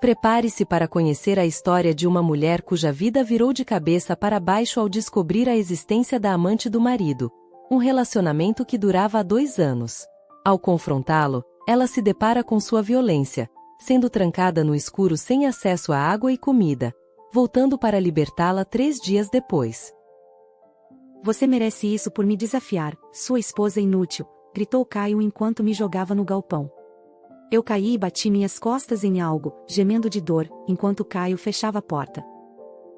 Prepare-se para conhecer a história de uma mulher cuja vida virou de cabeça para baixo ao descobrir a existência da amante do marido, um relacionamento que durava há 2 anos. Ao confrontá-lo, ela se depara com sua violência, sendo trancada no escuro sem acesso a água e comida, voltando para libertá-la 3 dias depois. Você merece isso por me desafiar, sua esposa inútil, gritou Caio enquanto me jogava no galpão. Eu caí e bati minhas costas em algo, gemendo de dor, enquanto Caio fechava a porta.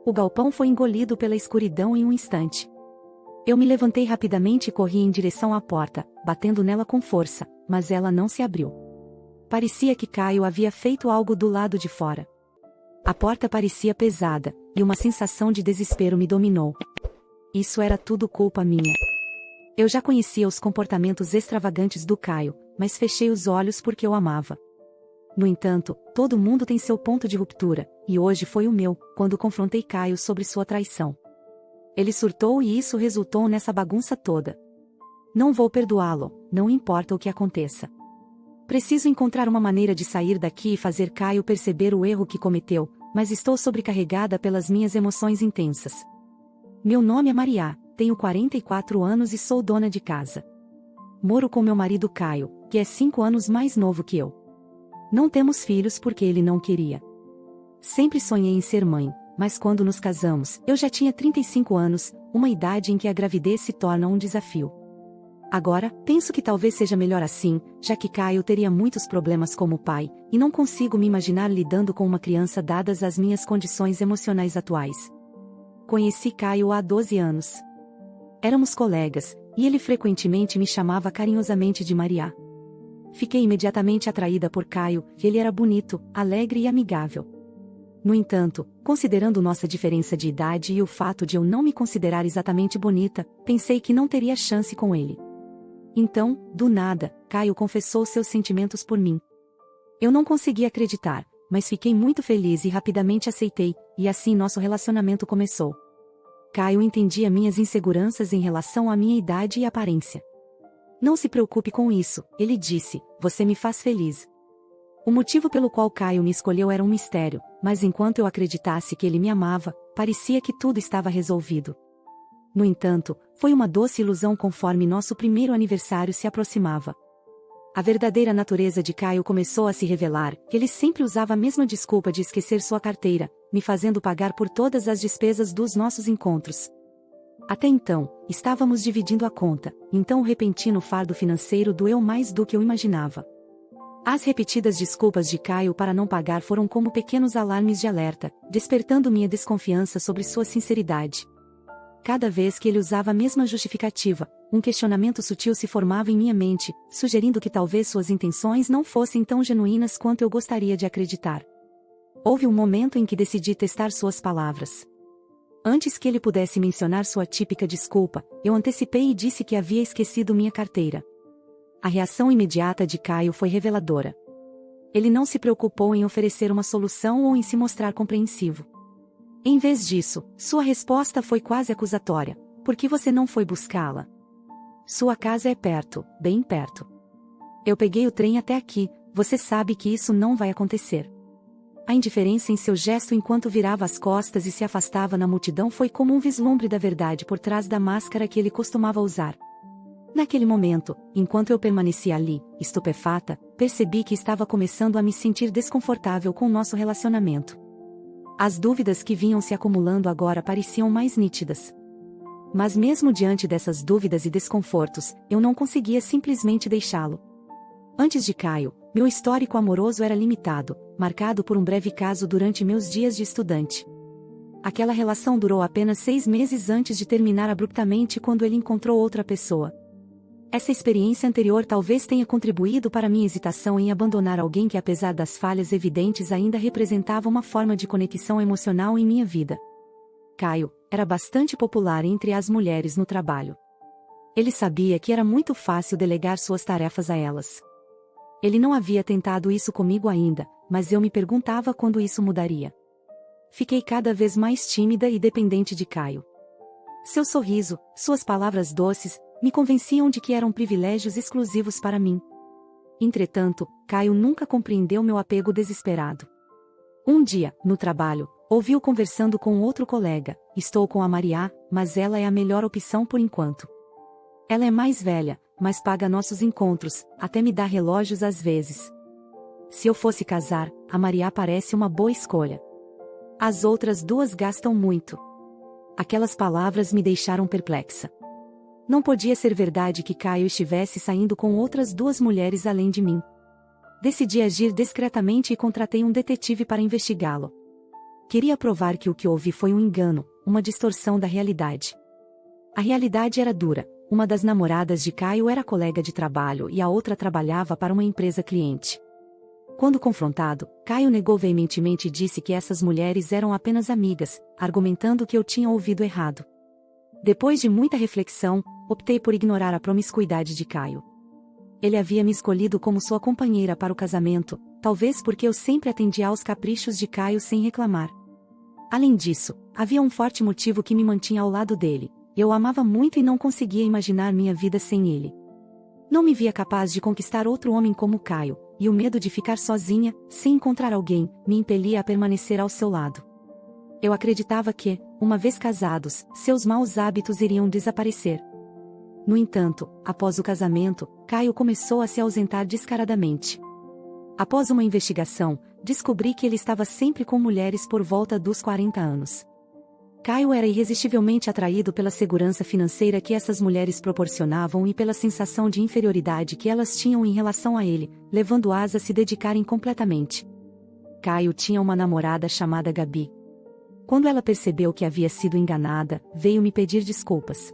O galpão foi engolido pela escuridão em um instante. Eu me levantei rapidamente e corri em direção à porta, batendo nela com força, mas ela não se abriu. Parecia que Caio havia feito algo do lado de fora. A porta parecia pesada, e uma sensação de desespero me dominou. Isso era tudo culpa minha. Eu já conhecia os comportamentos extravagantes do Caio, mas fechei os olhos porque eu amava. No entanto, todo mundo tem seu ponto de ruptura, e hoje foi o meu, quando confrontei Caio sobre sua traição. Ele surtou e isso resultou nessa bagunça toda. Não vou perdoá-lo, não importa o que aconteça. Preciso encontrar uma maneira de sair daqui e fazer Caio perceber o erro que cometeu, mas estou sobrecarregada pelas minhas emoções intensas. Meu nome é Maria, tenho 44 anos e sou dona de casa. Moro com meu marido Caio, que é 5 anos mais novo que eu. Não temos filhos porque ele não queria. Sempre sonhei em ser mãe, mas quando nos casamos, eu já tinha 35 anos, uma idade em que a gravidez se torna um desafio. Agora, penso que talvez seja melhor assim, já que Caio teria muitos problemas como pai, e não consigo me imaginar lidando com uma criança dadas as minhas condições emocionais atuais. Conheci Caio há 12 anos. Éramos colegas, e ele frequentemente me chamava carinhosamente de Maria. Fiquei imediatamente atraída por Caio, ele era bonito, alegre e amigável. No entanto, considerando nossa diferença de idade e o fato de eu não me considerar exatamente bonita, pensei que não teria chance com ele. Então, do nada, Caio confessou seus sentimentos por mim. Eu não consegui acreditar, mas fiquei muito feliz e rapidamente aceitei, e assim nosso relacionamento começou. Caio entendia minhas inseguranças em relação à minha idade e aparência. Não se preocupe com isso, ele disse, você me faz feliz. O motivo pelo qual Caio me escolheu era um mistério, mas enquanto eu acreditasse que ele me amava, parecia que tudo estava resolvido. No entanto, foi uma doce ilusão conforme nosso primeiro aniversário se aproximava. A verdadeira natureza de Caio começou a se revelar, ele sempre usava a mesma desculpa de esquecer sua carteira, me fazendo pagar por todas as despesas dos nossos encontros. Até então, estávamos dividindo a conta, então o repentino fardo financeiro doeu mais do que eu imaginava. As repetidas desculpas de Caio para não pagar foram como pequenos alarmes de alerta, despertando minha desconfiança sobre sua sinceridade. Cada vez que ele usava a mesma justificativa, um questionamento sutil se formava em minha mente, sugerindo que talvez suas intenções não fossem tão genuínas quanto eu gostaria de acreditar. Houve um momento em que decidi testar suas palavras. Antes que ele pudesse mencionar sua típica desculpa, eu antecipei e disse que havia esquecido minha carteira. A reação imediata de Caio foi reveladora. Ele não se preocupou em oferecer uma solução ou em se mostrar compreensivo. Em vez disso, sua resposta foi quase acusatória. Por que você não foi buscá-la? Sua casa é perto, bem perto. Eu peguei o trem até aqui, você sabe que isso não vai acontecer. A indiferença em seu gesto enquanto virava as costas e se afastava na multidão foi como um vislumbre da verdade por trás da máscara que ele costumava usar. Naquele momento, enquanto eu permanecia ali, estupefata, percebi que estava começando a me sentir desconfortável com nosso relacionamento. As dúvidas que vinham se acumulando agora pareciam mais nítidas. Mas mesmo diante dessas dúvidas e desconfortos, eu não conseguia simplesmente deixá-lo. Antes de Caio, meu histórico amoroso era limitado, marcado por um breve caso durante meus dias de estudante. Aquela relação durou apenas 6 meses antes de terminar abruptamente quando ele encontrou outra pessoa. Essa experiência anterior talvez tenha contribuído para minha hesitação em abandonar alguém que, apesar das falhas evidentes, ainda representava uma forma de conexão emocional em minha vida. Caio era bastante popular entre as mulheres no trabalho. Ele sabia que era muito fácil delegar suas tarefas a elas. Ele não havia tentado isso comigo ainda, mas eu me perguntava quando isso mudaria. Fiquei cada vez mais tímida e dependente de Caio. Seu sorriso, suas palavras doces, me convenciam de que eram privilégios exclusivos para mim. Entretanto, Caio nunca compreendeu meu apego desesperado. Um dia, no trabalho, ouvi-o conversando com outro colega: estou com a Maria, mas ela é a melhor opção por enquanto. Ela é mais velha, mas paga nossos encontros, até me dá relógios às vezes. Se eu fosse casar, a Maria parece uma boa escolha. As outras duas gastam muito. Aquelas palavras me deixaram perplexa. Não podia ser verdade que Caio estivesse saindo com outras duas mulheres além de mim. Decidi agir discretamente e contratei um detetive para investigá-lo. Queria provar que o que ouvi foi um engano, uma distorção da realidade. A realidade era dura. Uma das namoradas de Caio era colega de trabalho e a outra trabalhava para uma empresa cliente. Quando confrontado, Caio negou veementemente e disse que essas mulheres eram apenas amigas, argumentando que eu tinha ouvido errado. Depois de muita reflexão, optei por ignorar a promiscuidade de Caio. Ele havia me escolhido como sua companheira para o casamento, talvez porque eu sempre atendia aos caprichos de Caio sem reclamar. Além disso, havia um forte motivo que me mantinha ao lado dele: eu o amava muito e não conseguia imaginar minha vida sem ele. Não me via capaz de conquistar outro homem como Caio, e o medo de ficar sozinha, sem encontrar alguém, me impelia a permanecer ao seu lado. Eu acreditava que, uma vez casados, seus maus hábitos iriam desaparecer. No entanto, após o casamento, Caio começou a se ausentar descaradamente. Após uma investigação, descobri que ele estava sempre com mulheres por volta dos 40 anos. Caio era irresistivelmente atraído pela segurança financeira que essas mulheres proporcionavam e pela sensação de inferioridade que elas tinham em relação a ele, levando-as a se dedicarem completamente. Caio tinha uma namorada chamada Gabi. Quando ela percebeu que havia sido enganada, veio me pedir desculpas.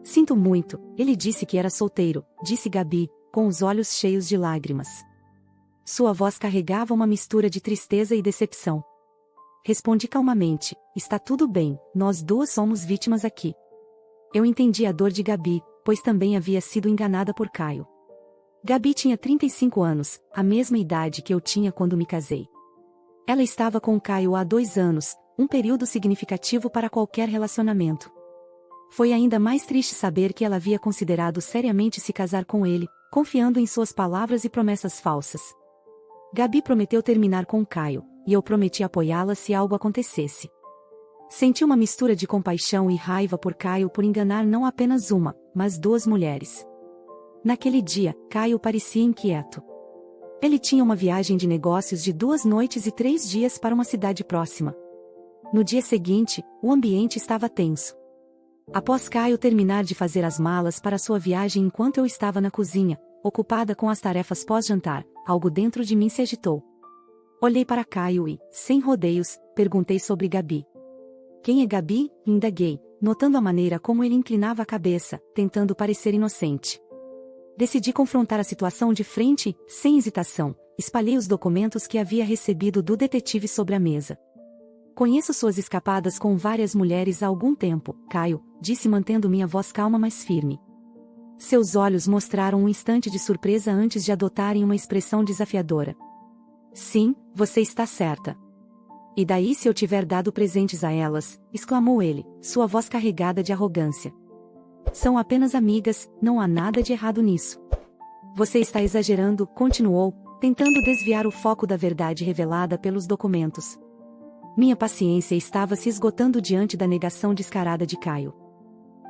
Sinto muito, ele disse que era solteiro, disse Gabi, com os olhos cheios de lágrimas. Sua voz carregava uma mistura de tristeza e decepção. Respondi calmamente: está tudo bem, nós duas somos vítimas aqui. Eu entendi a dor de Gabi, pois também havia sido enganada por Caio. Gabi tinha 35 anos, a mesma idade que eu tinha quando me casei. Ela estava com Caio há 2 anos, um período significativo para qualquer relacionamento. Foi ainda mais triste saber que ela havia considerado seriamente se casar com ele, confiando em suas palavras e promessas falsas. Gabi prometeu terminar com Caio, e eu prometi apoiá-la se algo acontecesse. Senti uma mistura de compaixão e raiva por Caio por enganar não apenas uma, mas 2 mulheres. Naquele dia, Caio parecia inquieto. Ele tinha uma viagem de negócios de 2 noites e 3 dias para uma cidade próxima. No dia seguinte, o ambiente estava tenso. Após Caio terminar de fazer as malas para sua viagem enquanto eu estava na cozinha, ocupada com as tarefas pós-jantar, algo dentro de mim se agitou. Olhei para Caio e, sem rodeios, perguntei sobre Gabi. Quem é Gabi? Indaguei, notando a maneira como ele inclinava a cabeça, tentando parecer inocente. Decidi confrontar a situação de frente e, sem hesitação, espalhei os documentos que havia recebido do detetive sobre a mesa. Conheço suas escapadas com várias mulheres há algum tempo, Caio, disse mantendo minha voz calma mas firme. Seus olhos mostraram um instante de surpresa antes de adotarem uma expressão desafiadora. Sim, você está certa. E daí se eu tiver dado presentes a elas, exclamou ele, sua voz carregada de arrogância. São apenas amigas, não há nada de errado nisso. Você está exagerando, continuou, tentando desviar o foco da verdade revelada pelos documentos. Minha paciência estava se esgotando diante da negação descarada de Caio.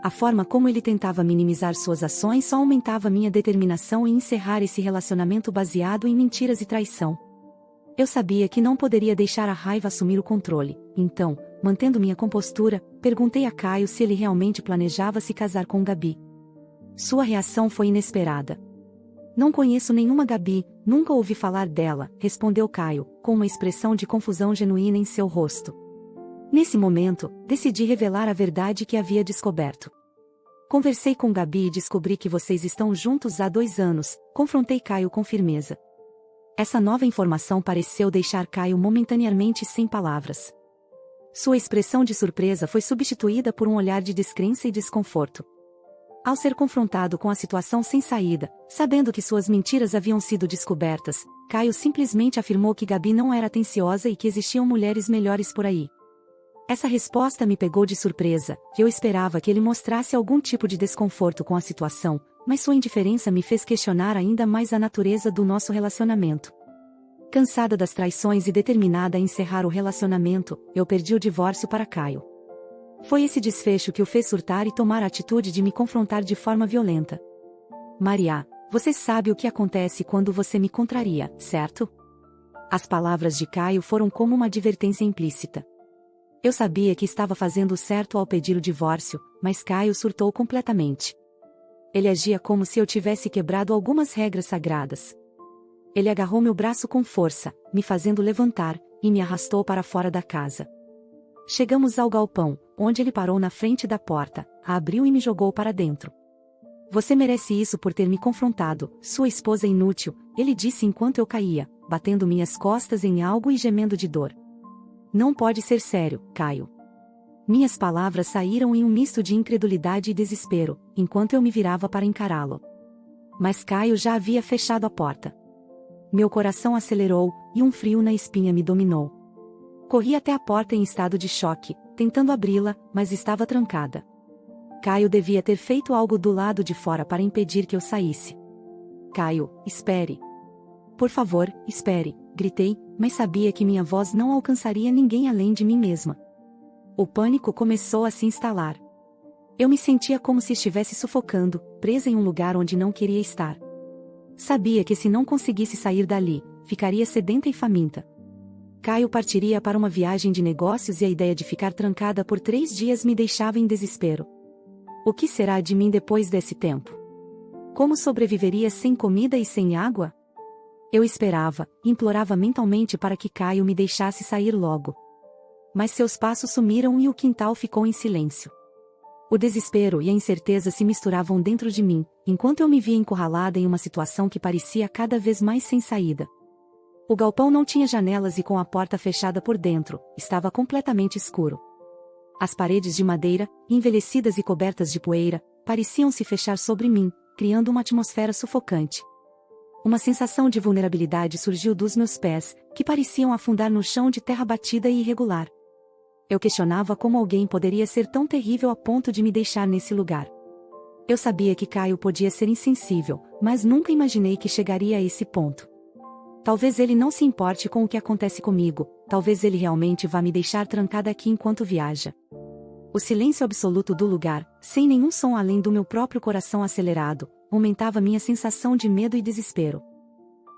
A forma como ele tentava minimizar suas ações só aumentava minha determinação em encerrar esse relacionamento baseado em mentiras e traição. Eu sabia que não poderia deixar a raiva assumir o controle, então, mantendo minha compostura, perguntei a Caio se ele realmente planejava se casar com Gabi. Sua reação foi inesperada. Não conheço nenhuma Gabi, nunca ouvi falar dela, respondeu Caio, com uma expressão de confusão genuína em seu rosto. Nesse momento, decidi revelar a verdade que havia descoberto. Conversei com Gabi e descobri que vocês estão juntos há 2 anos, confrontei Caio com firmeza. Essa nova informação pareceu deixar Caio momentaneamente sem palavras. Sua expressão de surpresa foi substituída por um olhar de descrença e desconforto. Ao ser confrontado com a situação sem saída, sabendo que suas mentiras haviam sido descobertas, Caio simplesmente afirmou que Gabi não era atenciosa e que existiam mulheres melhores por aí. Essa resposta me pegou de surpresa, e eu esperava que ele mostrasse algum tipo de desconforto com a situação, mas sua indiferença me fez questionar ainda mais a natureza do nosso relacionamento. Cansada das traições e determinada a encerrar o relacionamento, eu perdi o divórcio para Caio. Foi esse desfecho que o fez surtar e tomar a atitude de me confrontar de forma violenta. Maria, você sabe o que acontece quando você me contraria, certo? As palavras de Caio foram como uma advertência implícita. Eu sabia que estava fazendo o certo ao pedir o divórcio, mas Caio surtou completamente. Ele agia como se eu tivesse quebrado algumas regras sagradas. Ele agarrou meu braço com força, me fazendo levantar, e me arrastou para fora da casa. Chegamos ao galpão, onde ele parou na frente da porta, a abriu e me jogou para dentro. Você merece isso por ter me confrontado, sua esposa inútil, ele disse enquanto eu caía, batendo minhas costas em algo e gemendo de dor. Não pode ser sério, Caio. Minhas palavras saíram em um misto de incredulidade e desespero, enquanto eu me virava para encará-lo. Mas Caio já havia fechado a porta. Meu coração acelerou, e um frio na espinha me dominou. Corri até a porta em estado de choque, tentando abri-la, mas estava trancada. Caio devia ter feito algo do lado de fora para impedir que eu saísse. Caio, espere. Por favor, espere, gritei, mas sabia que minha voz não alcançaria ninguém além de mim mesma. O pânico começou a se instalar. Eu me sentia como se estivesse sufocando, presa em um lugar onde não queria estar. Sabia que se não conseguisse sair dali, ficaria sedenta e faminta. Caio partiria para uma viagem de negócios e a ideia de ficar trancada por 3 dias me deixava em desespero. O que será de mim depois desse tempo? Como sobreviveria sem comida e sem água? Eu esperava, implorava mentalmente para que Caio me deixasse sair logo. Mas seus passos sumiram e o quintal ficou em silêncio. O desespero e a incerteza se misturavam dentro de mim, enquanto eu me via encurralada em uma situação que parecia cada vez mais sem saída. O galpão não tinha janelas e com a porta fechada por dentro, estava completamente escuro. As paredes de madeira, envelhecidas e cobertas de poeira, pareciam se fechar sobre mim, criando uma atmosfera sufocante. Uma sensação de vulnerabilidade surgiu dos meus pés, que pareciam afundar no chão de terra batida e irregular. Eu questionava como alguém poderia ser tão terrível a ponto de me deixar nesse lugar. Eu sabia que Caio podia ser insensível, mas nunca imaginei que chegaria a esse ponto. Talvez ele não se importe com o que acontece comigo, talvez ele realmente vá me deixar trancada aqui enquanto viaja. O silêncio absoluto do lugar, sem nenhum som além do meu próprio coração acelerado, aumentava minha sensação de medo e desespero.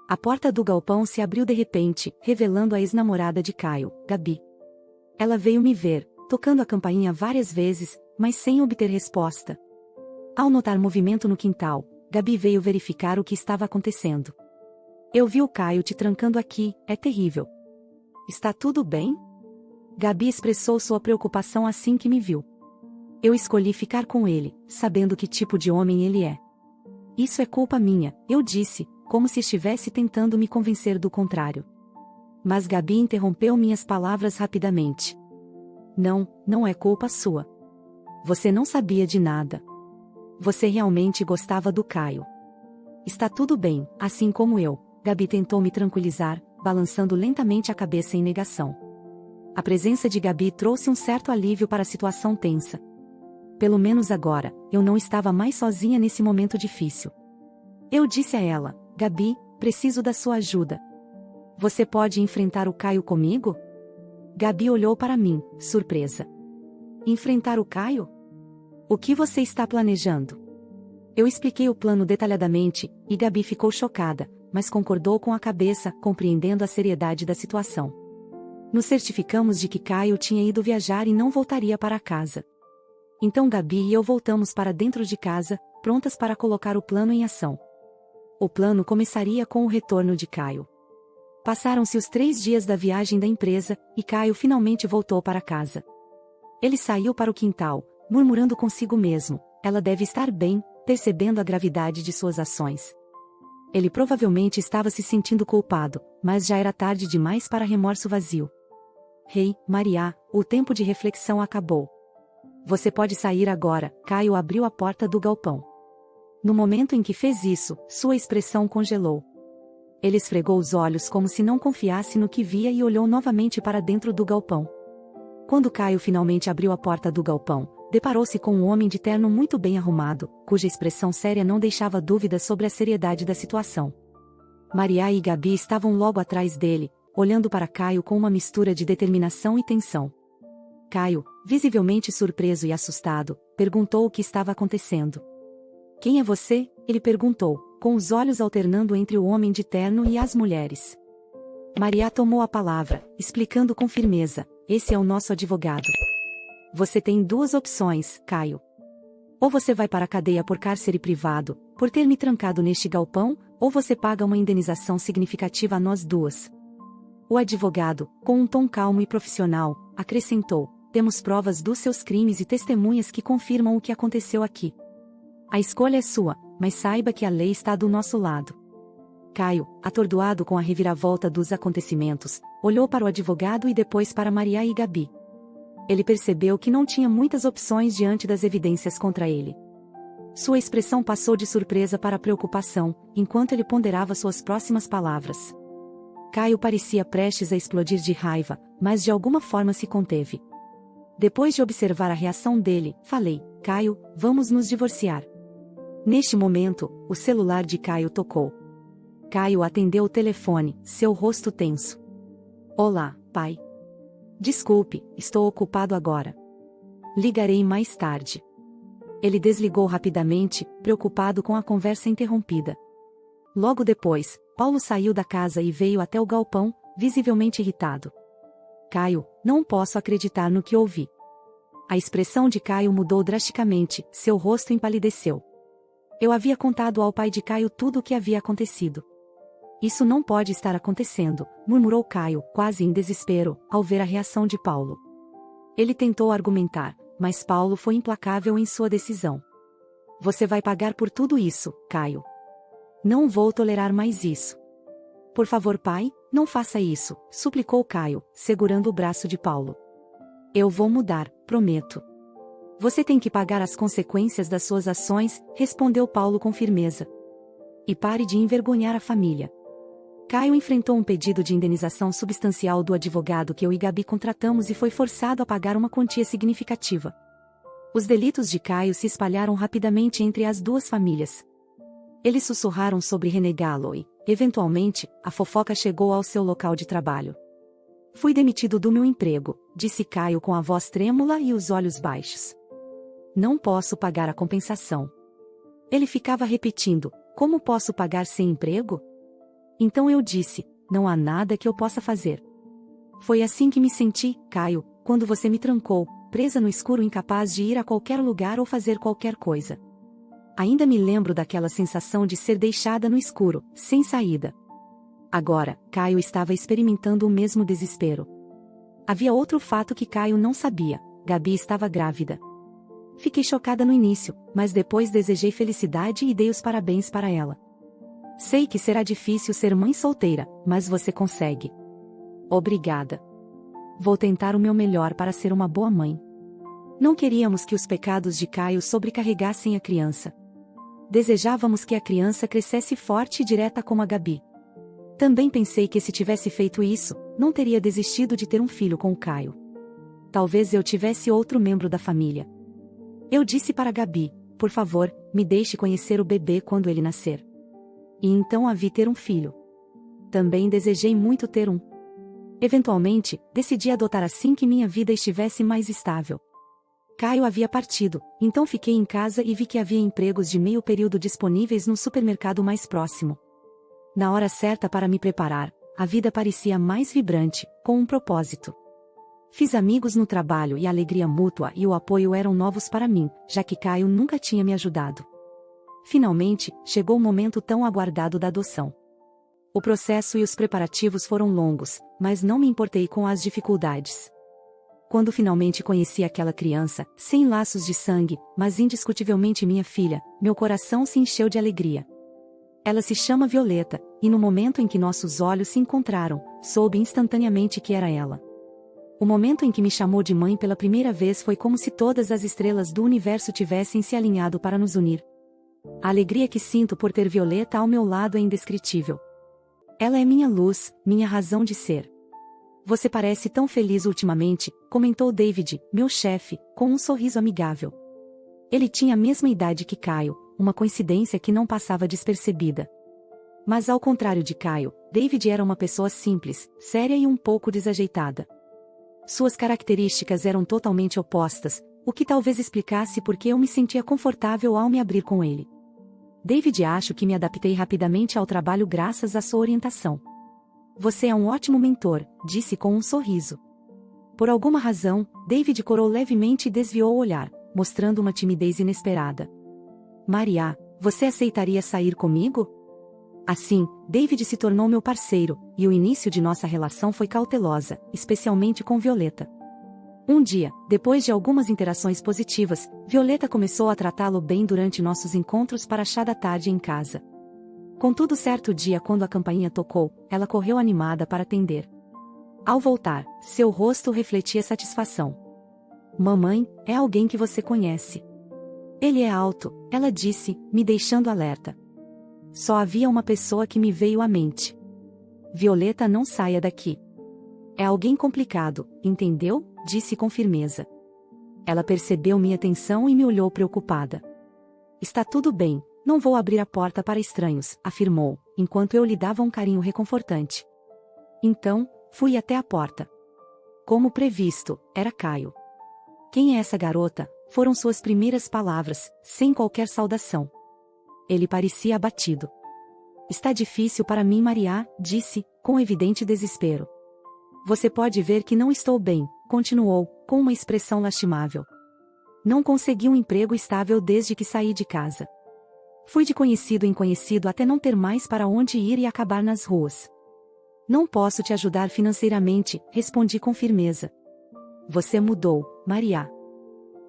A porta do galpão se abriu de repente, revelando a ex-namorada de Caio, Gabi. Ela veio me ver, tocando a campainha várias vezes, mas sem obter resposta. Ao notar movimento no quintal, Gabi veio verificar o que estava acontecendo. Eu vi o Caio te trancando aqui, é terrível. Está tudo bem? Gabi expressou sua preocupação assim que me viu. Eu escolhi ficar com ele, sabendo que tipo de homem ele é. Isso é culpa minha, eu disse, como se estivesse tentando me convencer do contrário. Mas Gabi interrompeu minhas palavras rapidamente. Não, não é culpa sua. Você não sabia de nada. Você realmente gostava do Caio. Está tudo bem, assim como eu, Gabi tentou me tranquilizar, balançando lentamente a cabeça em negação. A presença de Gabi trouxe um certo alívio para a situação tensa. Pelo menos agora, eu não estava mais sozinha nesse momento difícil. Eu disse a ela, Gabi, preciso da sua ajuda. Você pode enfrentar o Caio comigo? Gabi olhou para mim, surpresa. Enfrentar o Caio? O que você está planejando? Eu expliquei o plano detalhadamente, e Gabi ficou chocada, mas concordou com a cabeça, compreendendo a seriedade da situação. Nos certificamos de que Caio tinha ido viajar e não voltaria para casa. Então Gabi e eu voltamos para dentro de casa, prontas para colocar o plano em ação. O plano começaria com o retorno de Caio. Passaram-se os 3 dias da viagem da empresa, e Caio finalmente voltou para casa. Ele saiu para o quintal, murmurando consigo mesmo, ela deve estar bem, percebendo a gravidade de suas ações. Ele provavelmente estava se sentindo culpado, mas já era tarde demais para remorso vazio. Hey, Maria, o tempo de reflexão acabou. Você pode sair agora, Caio abriu a porta do galpão. No momento em que fez isso, sua expressão congelou. Ele esfregou os olhos como se não confiasse no que via e olhou novamente para dentro do galpão. Quando Caio finalmente abriu a porta do galpão, deparou-se com um homem de terno muito bem arrumado, cuja expressão séria não deixava dúvidas sobre a seriedade da situação. Maria e Gabi estavam logo atrás dele, olhando para Caio com uma mistura de determinação e tensão. Caio, visivelmente surpreso e assustado, perguntou o que estava acontecendo. Quem é você? Ele perguntou, com os olhos alternando entre o homem de terno e as mulheres. Maria tomou a palavra, explicando com firmeza: esse é o nosso advogado. Você tem duas opções, Caio. Ou você vai para a cadeia por cárcere privado, por ter me trancado neste galpão, ou você paga uma indenização significativa a nós duas. O advogado, com um tom calmo e profissional, acrescentou: temos provas dos seus crimes e testemunhas que confirmam o que aconteceu aqui. A escolha é sua, mas saiba que a lei está do nosso lado. Caio, atordoado com a reviravolta dos acontecimentos, olhou para o advogado e depois para Maria e Gabi. Ele percebeu que não tinha muitas opções diante das evidências contra ele. Sua expressão passou de surpresa para preocupação, enquanto ele ponderava suas próximas palavras. Caio parecia prestes a explodir de raiva, mas de alguma forma se conteve. Depois de observar a reação dele, falei: Caio, vamos nos divorciar. Neste momento, o celular de Caio tocou. Caio atendeu o telefone, seu rosto tenso. Olá, pai. Desculpe, estou ocupado agora. Ligarei mais tarde. Ele desligou rapidamente, preocupado com a conversa interrompida. Logo depois, Paulo saiu da casa e veio até o galpão, visivelmente irritado. Caio, não posso acreditar no que ouvi. A expressão de Caio mudou drasticamente, seu rosto empalideceu. Eu havia contado ao pai de Caio tudo o que havia acontecido. Isso não pode estar acontecendo, murmurou Caio, quase em desespero, ao ver a reação de Paulo. Ele tentou argumentar, mas Paulo foi implacável em sua decisão. Você vai pagar por tudo isso, Caio. Não vou tolerar mais isso. Por favor, pai, não faça isso, suplicou Caio, segurando o braço de Paulo. Eu vou mudar, prometo. Você tem que pagar as consequências das suas ações, respondeu Paulo com firmeza. E pare de envergonhar a família. Caio enfrentou um pedido de indenização substancial do advogado que eu e Gabi contratamos e foi forçado a pagar uma quantia significativa. Os delitos de Caio se espalharam rapidamente entre as duas famílias. Eles sussurraram sobre renegá-lo e, eventualmente, a fofoca chegou ao seu local de trabalho. Fui demitido do meu emprego, disse Caio com a voz trêmula e os olhos baixos. Não posso pagar a compensação. Ele ficava repetindo: como posso pagar sem emprego? Então eu disse: não há nada que eu possa fazer. Foi assim que me senti, Caio, quando você me trancou, presa no escuro, incapaz de ir a qualquer lugar ou fazer qualquer coisa. Ainda me lembro daquela sensação de ser deixada no escuro, sem saída. Agora, Caio estava experimentando o mesmo desespero. Havia outro fato que Caio não sabia: Gabi estava grávida. Fiquei chocada no início, mas depois desejei felicidade e dei os parabéns para ela. Sei que será difícil ser mãe solteira, mas você consegue. Obrigada. Vou tentar o meu melhor para ser uma boa mãe. Não queríamos que os pecados de Caio sobrecarregassem a criança. Desejávamos que a criança crescesse forte e direta como a Gabi. Também pensei que se tivesse feito isso, não teria desistido de ter um filho com o Caio. Talvez eu tivesse outro membro da família. Eu disse para Gabi: por favor, me deixe conhecer o bebê quando ele nascer. E então a vi ter um filho. Também desejei muito ter um. Eventualmente, decidi adotar assim que minha vida estivesse mais estável. Caio havia partido, então fiquei em casa e vi que havia empregos de meio período disponíveis no supermercado mais próximo. Na hora certa para me preparar, a vida parecia mais vibrante, com um propósito. Fiz amigos no trabalho e a alegria mútua e o apoio eram novos para mim, já que Caio nunca tinha me ajudado. Finalmente, chegou o momento tão aguardado da adoção. O processo e os preparativos foram longos, mas não me importei com as dificuldades. Quando finalmente conheci aquela criança, sem laços de sangue, mas indiscutivelmente minha filha, meu coração se encheu de alegria. Ela se chama Violeta, e no momento em que nossos olhos se encontraram, soube instantaneamente que era ela. O momento em que me chamou de mãe pela primeira vez foi como se todas as estrelas do universo tivessem se alinhado para nos unir. A alegria que sinto por ter Violeta ao meu lado é indescritível. Ela é minha luz, minha razão de ser. Você parece tão feliz ultimamente, comentou David, meu chefe, com um sorriso amigável. Ele tinha a mesma idade que Caio, uma coincidência que não passava despercebida. Mas ao contrário de Caio, David era uma pessoa simples, séria e um pouco desajeitada. Suas características eram totalmente opostas, o que talvez explicasse por que eu me sentia confortável ao me abrir com ele. David, acho que me adaptei rapidamente ao trabalho graças à sua orientação. Você é um ótimo mentor, disse com um sorriso. Por alguma razão, David corou levemente e desviou o olhar, mostrando uma timidez inesperada. Maria, você aceitaria sair comigo? Assim, David se tornou meu parceiro, e o início de nossa relação foi cautelosa, especialmente com Violeta. Um dia, depois de algumas interações positivas, Violeta começou a tratá-lo bem durante nossos encontros para chá da tarde em casa. Contudo, certo dia, quando a campainha tocou, ela correu animada para atender. Ao voltar, seu rosto refletia satisfação. Mamãe, é alguém que você conhece. Ele é alto, ela disse, me deixando alerta. Só havia uma pessoa que me veio à mente. Violeta, não saia daqui. É alguém complicado, entendeu? Disse com firmeza. Ela percebeu minha tensão e me olhou preocupada. Está tudo bem, não vou abrir a porta para estranhos, afirmou, enquanto eu lhe dava um carinho reconfortante. Então, fui até a porta. Como previsto, era Caio. Quem é essa garota? Foram suas primeiras palavras, sem qualquer saudação. Ele parecia abatido. Está difícil para mim, Maria, disse, com evidente desespero. Você pode ver que não estou bem, continuou, com uma expressão lastimável. Não consegui um emprego estável desde que saí de casa. Fui de conhecido em conhecido até não ter mais para onde ir e acabar nas ruas. Não posso te ajudar financeiramente, respondi com firmeza. Você mudou, Maria.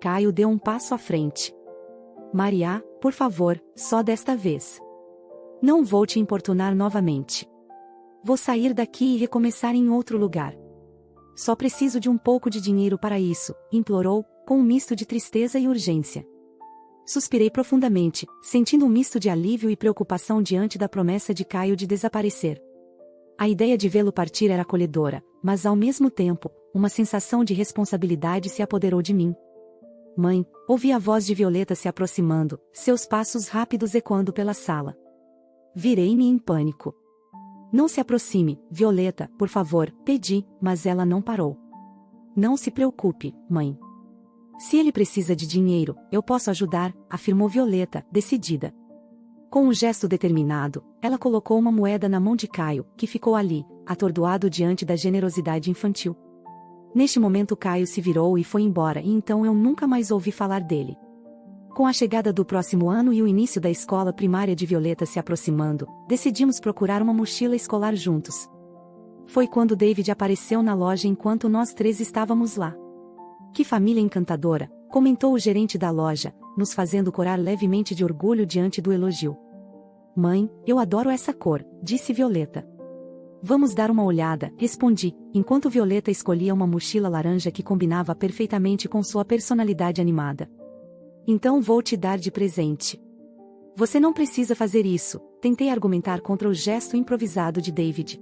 Caio deu um passo à frente. Maria, por favor, só desta vez. Não vou te importunar novamente. Vou sair daqui e recomeçar em outro lugar. Só preciso de um pouco de dinheiro para isso, implorou, com um misto de tristeza e urgência. Suspirei profundamente, sentindo um misto de alívio e preocupação diante da promessa de Caio de desaparecer. A ideia de vê-lo partir era acolhedora, mas ao mesmo tempo, uma sensação de responsabilidade se apoderou de mim. Mãe, ouvi a voz de Violeta se aproximando, seus passos rápidos ecoando pela sala. Virei-me em pânico. Não se aproxime, Violeta, por favor, pedi, mas ela não parou. Não se preocupe, mãe. Se ele precisa de dinheiro, eu posso ajudar, afirmou Violeta, decidida. Com um gesto determinado, ela colocou uma moeda na mão de Caio, que ficou ali, atordoado diante da generosidade infantil. Neste momento Caio se virou e foi embora e então eu nunca mais ouvi falar dele. Com a chegada do próximo ano e o início da escola primária de Violeta se aproximando, decidimos procurar uma mochila escolar juntos. Foi quando David apareceu na loja enquanto nós três estávamos lá. Que família encantadora, comentou o gerente da loja, nos fazendo corar levemente de orgulho diante do elogio. Mãe, eu adoro essa cor, disse Violeta. Vamos dar uma olhada, respondi, enquanto Violeta escolhia uma mochila laranja que combinava perfeitamente com sua personalidade animada. Então vou te dar de presente. Você não precisa fazer isso, tentei argumentar contra o gesto improvisado de David.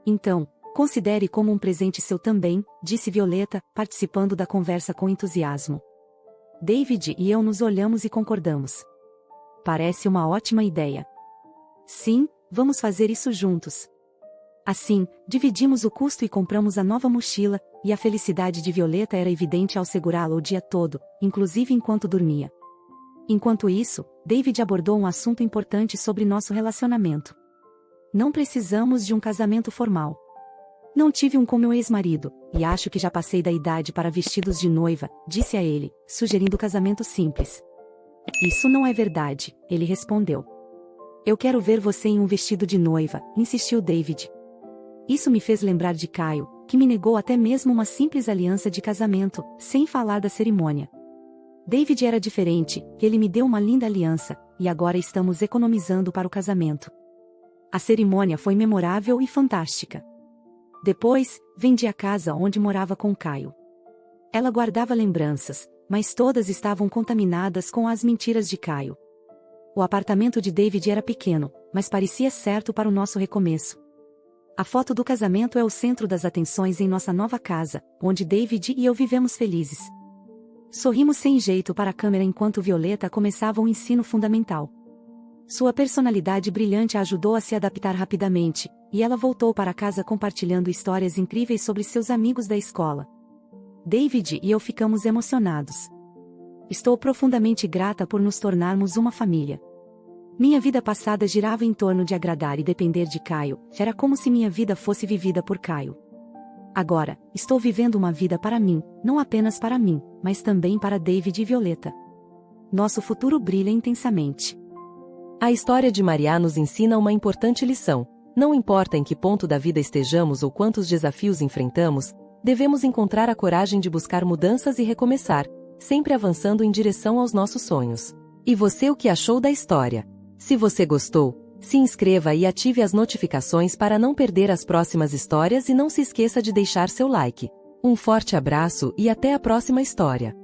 Então, considere como um presente seu também, disse Violeta, participando da conversa com entusiasmo. David e eu nos olhamos e concordamos. Parece uma ótima ideia. Sim, vamos fazer isso juntos. Assim, dividimos o custo e compramos a nova mochila, e a felicidade de Violeta era evidente ao segurá-la o dia todo, inclusive enquanto dormia. Enquanto isso, David abordou um assunto importante sobre nosso relacionamento. Não precisamos de um casamento formal. Não tive um com meu ex-marido, e acho que já passei da idade para vestidos de noiva, disse a ele, sugerindo casamento simples. Isso não é verdade, ele respondeu. Eu quero ver você em um vestido de noiva, insistiu David. Isso me fez lembrar de Caio, que me negou até mesmo uma simples aliança de casamento, sem falar da cerimônia. David era diferente, ele me deu uma linda aliança, e agora estamos economizando para o casamento. A cerimônia foi memorável e fantástica. Depois, vendi a casa onde morava com Caio. Ela guardava lembranças, mas todas estavam contaminadas com as mentiras de Caio. O apartamento de David era pequeno, mas parecia certo para o nosso recomeço. A foto do casamento é o centro das atenções em nossa nova casa, onde David e eu vivemos felizes. Sorrimos sem jeito para a câmera enquanto Violeta começava o ensino fundamental. Sua personalidade brilhante a ajudou a se adaptar rapidamente, e ela voltou para casa compartilhando histórias incríveis sobre seus amigos da escola. David e eu ficamos emocionados. Estou profundamente grata por nos tornarmos uma família. Minha vida passada girava em torno de agradar e depender de Caio, era como se minha vida fosse vivida por Caio. Agora, estou vivendo uma vida para mim, não apenas para mim, mas também para David e Violeta. Nosso futuro brilha intensamente. A história de Maria nos ensina uma importante lição. Não importa em que ponto da vida estejamos ou quantos desafios enfrentamos, devemos encontrar a coragem de buscar mudanças e recomeçar, sempre avançando em direção aos nossos sonhos. E você, o que achou da história? Se você gostou, se inscreva e ative as notificações para não perder as próximas histórias e não se esqueça de deixar seu like. Um forte abraço e até a próxima história.